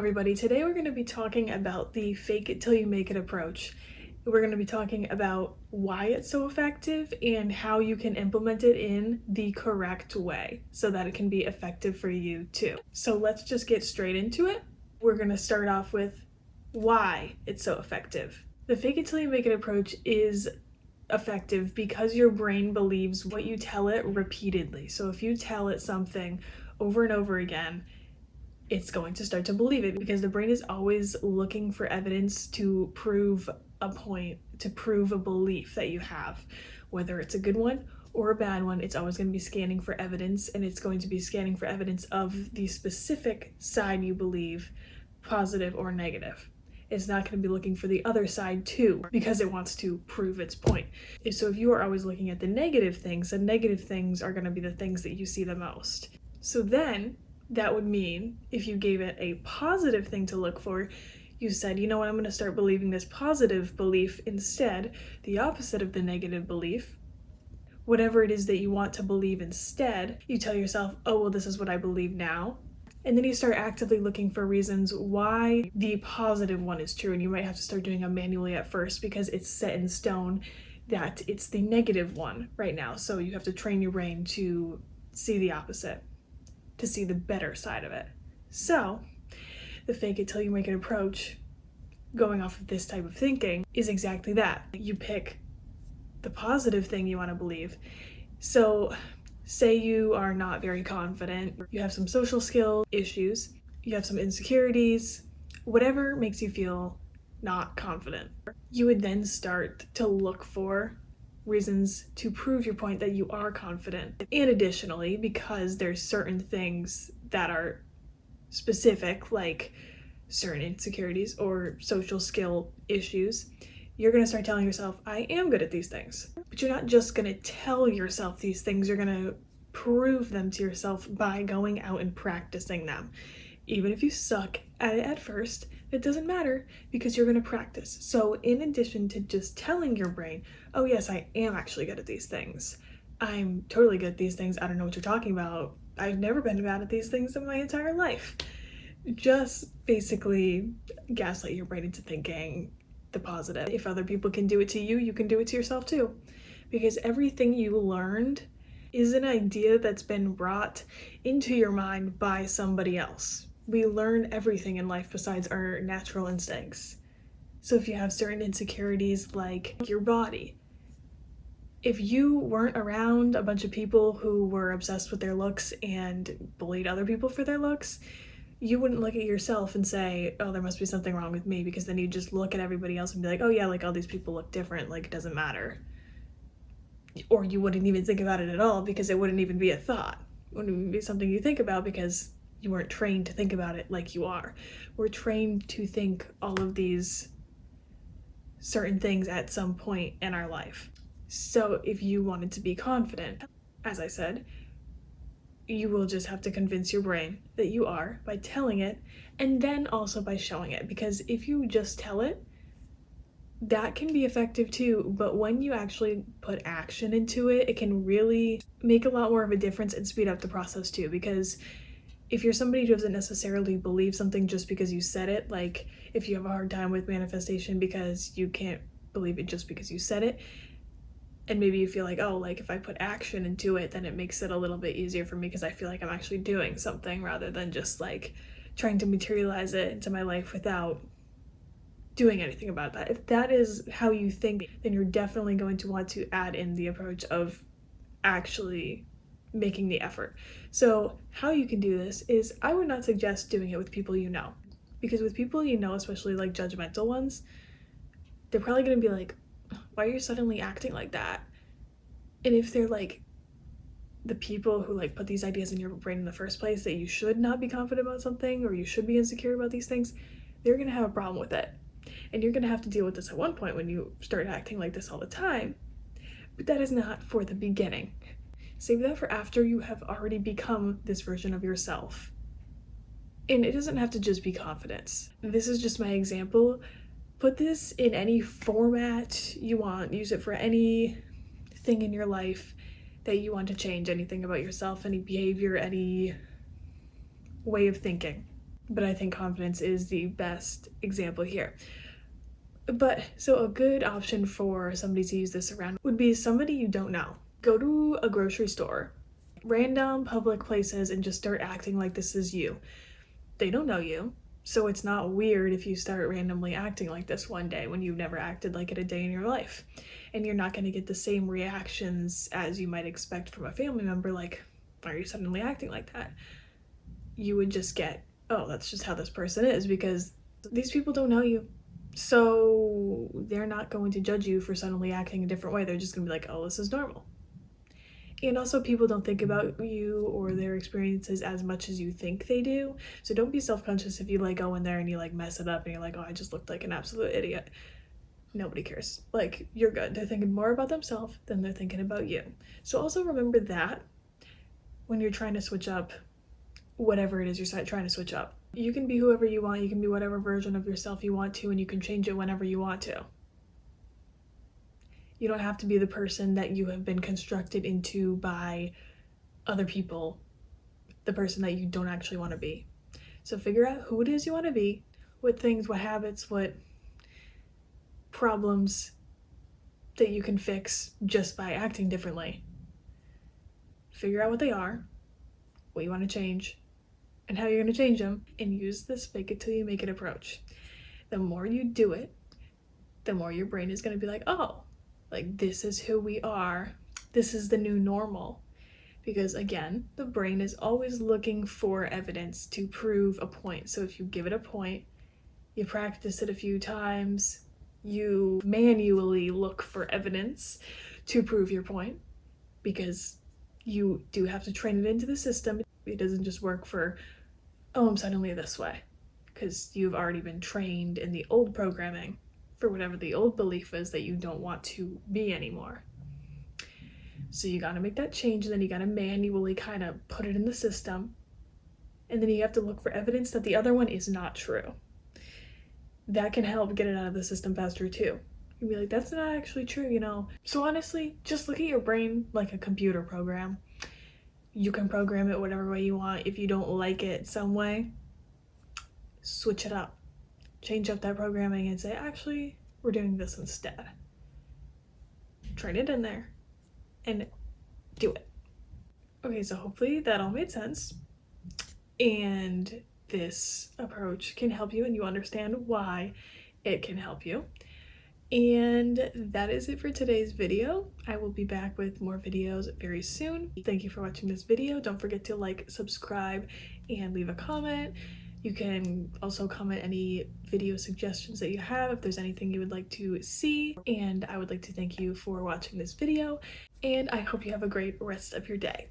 everybody. Today we're going to be talking about the fake it till you make it approach. We're going to be talking about why it's so effective and how you can implement it in the correct way so that it can be effective for you too. So let's just get straight into it. We're going to start off with why it's so effective. The fake it till you make it approach is effective because your brain believes what you tell it repeatedly. So if you tell it something over and over again, it's going to start to believe it because the brain is always looking for evidence to prove a point, to prove a belief that you have. Whether it's a good one or a bad one, it's always going to be scanning for evidence, and it's going to be scanning for evidence of the specific side you believe, positive or negative. It's not going to be looking for the other side too because it wants to prove its point. So if you are always looking at the negative things are going to be the things that you see the most. So then that would mean if you gave it a positive thing to look for, you said, you know what, I'm going to start believing this positive belief instead, the opposite of the negative belief. Whatever it is that you want to believe instead, you tell yourself, oh, well, this is what I believe now. And then you start actively looking for reasons why the positive one is true. And you might have to start doing it manually at first because it's set in stone that it's the negative one right now. So you have to train your brain to see the opposite, to see the better side of it. So the fake it till you make it approach, going off of this type of thinking, is exactly that. You pick the positive thing you want to believe. So say you are not very confident, you have some social skill issues, you have some insecurities, whatever makes you feel not confident. You would then start to look for reasons to prove your point that you are confident. And additionally, because there's certain things that are specific, like certain insecurities or social skill issues, you're going to start telling yourself, I am good at these things. But you're not just going to tell yourself these things, you're going to prove them to yourself by going out and practicing them. Even if you suck at it at first, it doesn't matter because you're going to practice. So in addition to just telling your brain, oh yes, I am actually good at these things, I'm totally good at these things, I don't know what you're talking about, I've never been bad at these things in my entire life. Just basically gaslight your brain into thinking the positive. If other people can do it to you, you can do it to yourself too. Because everything you learned is an idea that's been brought into your mind by somebody else. We learn everything in life besides our natural instincts. So if you have certain insecurities like your body, if you weren't around a bunch of people who were obsessed with their looks and bullied other people for their looks, you wouldn't look at yourself and say, oh, there must be something wrong with me, because then you just look at everybody else and be like, oh yeah, like all these people look different, like it doesn't matter. Or you wouldn't even think about it at all because it wouldn't even be a thought. It wouldn't even be something you think about because you weren't trained to think about it like you are. We're trained to think all of these certain things at some point in our life. So if you wanted to be confident, as I said, you will just have to convince your brain that you are by telling it, and then also by showing it. Because if you just tell it, that can be effective too, but when you actually put action into it, it can really make a lot more of a difference and speed up the process too. Because if you're somebody who doesn't necessarily believe something just because you said it, like if you have a hard time with manifestation because you can't believe it just because you said it, and maybe you feel like, oh, like if I put action into it, then it makes it a little bit easier for me because I feel like I'm actually doing something rather than just like trying to materialize it into my life without doing anything about that. If that is how you think, then you're definitely going to want to add in the approach of actually making the effort. So how you can do this is, I would not suggest doing it with people you know, because with people you know, especially like judgmental ones, they're probably going to be like, why are you suddenly acting like that? And if they're like the people who like put these ideas in your brain in the first place that you should not be confident about something or you should be insecure about these things, they're going to have a problem with it. And you're going to have to deal with this at one point when you start acting like this all the time. But that is not for the beginning. Save that for after you have already become this version of yourself. And it doesn't have to just be confidence. This is just my example. Put this in any format you want. Use it for anything in your life that you want to change, anything about yourself, any behavior, any way of thinking. but I think confidence is the best example here. But so a good option for somebody to use this around would be somebody you don't know. Go to a grocery store, random public places, and just start acting like this is you. They don't know you, so it's not weird if you start randomly acting like this one day when you've never acted like it a day in your life. And you're not going to get the same reactions as you might expect from a family member, like, why are you suddenly acting like that? You would just get, oh, that's just how this person is, because these people don't know you. So they're not going to judge you for suddenly acting a different way. They're just going to be like, oh, this is normal. And also, people don't think about you or their experiences as much as you think they do. So don't be self-conscious if you like go in there and you like mess it up and you're like, oh, I just looked like an absolute idiot. Nobody cares. Like, you're good. They're thinking more about themselves than they're thinking about you. So also remember that when you're trying to switch up whatever it is you're trying to switch up. You can be whoever you want. You can be whatever version of yourself you want to, and you can change it whenever you want to. You don't have to be the person that you have been constructed into by other people, the person that you don't actually want to be. So figure out who it is you want to be, what things, what habits, what problems that you can fix just by acting differently. Figure out what they are, what you want to change, and how you're going to change them, and use this fake it till you make it approach. The more you do it, the more your brain is going to be like, oh, like this is who we are. This is the new normal. Because again, the brain is always looking for evidence to prove a point. So if you give it a point, you practice it a few times, you manually look for evidence to prove your point, because you do have to train it into the system. It doesn't just work for, oh, I'm suddenly this way, because you've already been trained in the old programming for whatever the old belief is that you don't want to be anymore. So you gotta make that change, and then you gotta manually kind of put it in the system, and then you have to look for evidence that the other one is not true. That can help get it out of the system faster too. You'd be like, that's not actually true, you know? So honestly, just look at your brain like a computer program. You can program it whatever way you want. If you don't like it some way, switch it up. Change up that programming and say, actually, we're doing this instead. Train it in there and do it. Okay, so hopefully that all made sense. And this approach can help you, and you understand why it can help you. And that is it for today's video. I will be back with more videos very soon. Thank you for watching this video. Don't forget to like, subscribe, and leave a comment. You can also comment any video suggestions that you have if there's anything you would like to see. And I would like to thank you for watching this video, and I hope you have a great rest of your day.